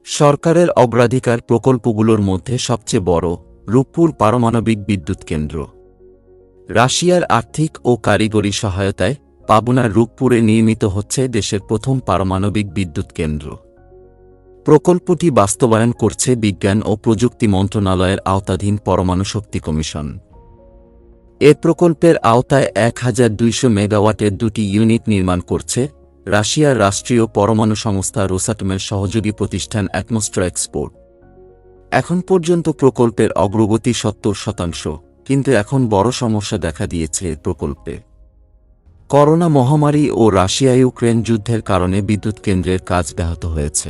সরকারের অগ্রাধিকার প্রকল্পগুলোর মধ্যে সবচেয়ে বড় রূপপুর পারমাণবিক বিদ্যুৎ কেন্দ্র। রাশিয়ার আর্থিক ও কারিগরি সহায়তায় পাবনার রূপপুরে নির্মিত হচ্ছে দেশের প্রথম পারমাণবিক বিদ্যুৎ কেন্দ্র। প্রকল্পটি বাস্তবায়ন করছে বিজ্ঞান ও প্রযুক্তি মন্ত্রণালয়ের আওতাধীন পরমাণু শক্তি কমিশন। এ প্রকল্পের আওতায় 1200 মেগাওয়াটের দুটি ইউনিট নির্মাণ করছে রাশিয়ার রাষ্ট্রীয় পরমাণু সংস্থা রোসাটমের সহযোগী প্রতিষ্ঠান অ্যাটমস্ট্রা এক্সপোর্ট। এখন পর্যন্ত প্রকল্পের অগ্রগতি 70%, কিন্তু এখন বড় সমস্যা দেখা দিয়েছে এ প্রকল্পে। করোনা মহামারী ও রাশিয়া ইউক্রেন যুদ্ধের কারণে বিদ্যুৎ কেন্দ্রের কাজ ব্যাহত হয়েছে।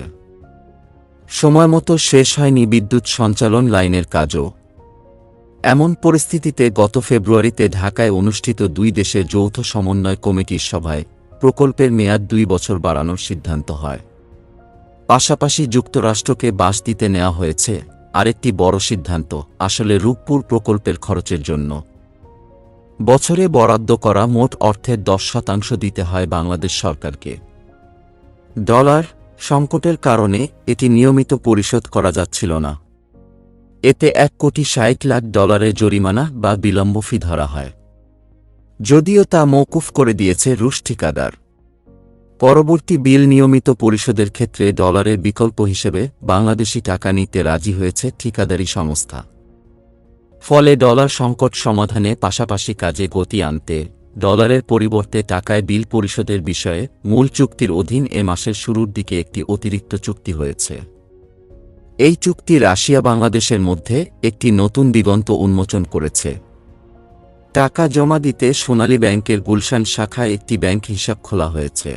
সময়মতো শেষ হয়নি বিদ্যুৎ সঞ্চালন লাইনের কাজও। এমন পরিস্থিতিতে গত ফেব্রুয়ারিতে ঢাকায় অনুষ্ঠিত দুই দেশের যৌথ সমন্বয় কমিটির সভায় প্রকল্পের মেয়াদ 2 বছর বাড়ানোর সিদ্ধান্ত হয়। পাশাপাশি যুক্তরাষ্ট্রকে বাঁশ দিতে নেওয়া হয়েছে আরেকটি বড় সিদ্ধান্ত, আসলে রূপপুর প্রকল্পের খরচের জন্য বছরে বরাদ্দ করা মোট অর্থের 10% দিতে হয় বাংলাদেশ সরকারকে। ডলার সংকটের কারণে এটি নিয়মিত পরিশোধ করা যাচ্ছিল না। এতে $1,60,00,000 জরিমানা বা বিলম্ব ফি ধরা হয়, যদিও তা মওকুফ করে দিয়েছে রুশ ঠিকাদার। পরবর্তী বিল নিয়মিত পরিশোধের ক্ষেত্রে ডলারের বিকল্প হিসেবে বাংলাদেশি টাকা নিতে রাজি হয়েছে ঠিকাদারি সংস্থা। ফলে ডলার সংকট সমাধানে পাশাপাশি কাজে গতি আনতে ডলারের পরিবর্তে টাকায় বিল পরিশোধের বিষয়ে মূল চুক্তির অধীন এ মাসের শুরুর দিকে একটি অতিরিক্ত চুক্তি হয়েছে। এই চুক্তি রাশিয়া বাংলাদেশের মধ্যে একটি নতুন দিগন্ত উন্মোচন করেছে। টাকা জমা দিতে সোনালী ব্যাংকের গুলশান শাখায় একটি ব্যাংক হিসাব খোলা হয়েছে।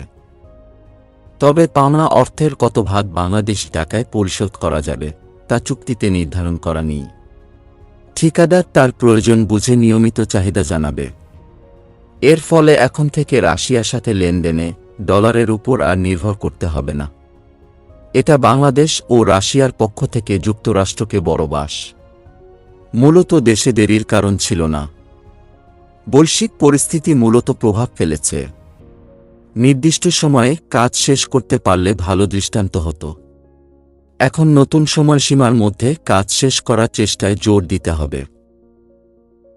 তবে পাওনা অর্থের কত ভাগ বাংলাদেশি টাকায় পরিশোধ করা যাবে তা চুক্তিতে নির্ধারণ করা নেই। ঠিকাদার তার প্রয়োজন বুঝে নিয়মিত চাহিদা জানাবে। এর ফলে এখন থেকে রাশিয়ার সাথে লেনদেনে ডলারের উপর আর নির্ভর করতে হবে না। এটা বাংলাদেশ ও রাশিয়ার পক্ষ থেকে যুক্তরাষ্ট্রকে বড় বাস। মূলত দেশে দেরির কারণ ছিল না, বৈশ্বিক পরিস্থিতি মূলত প্রভাব ফেলেছে। নির্দিষ্ট সময়ে কাজ শেষ করতে পারলে ভালো দৃষ্টান্ত হতো। এখন নতুন সময়সীমার মধ্যে কাজ শেষ করার চেষ্টায় জোর দিতে হবে।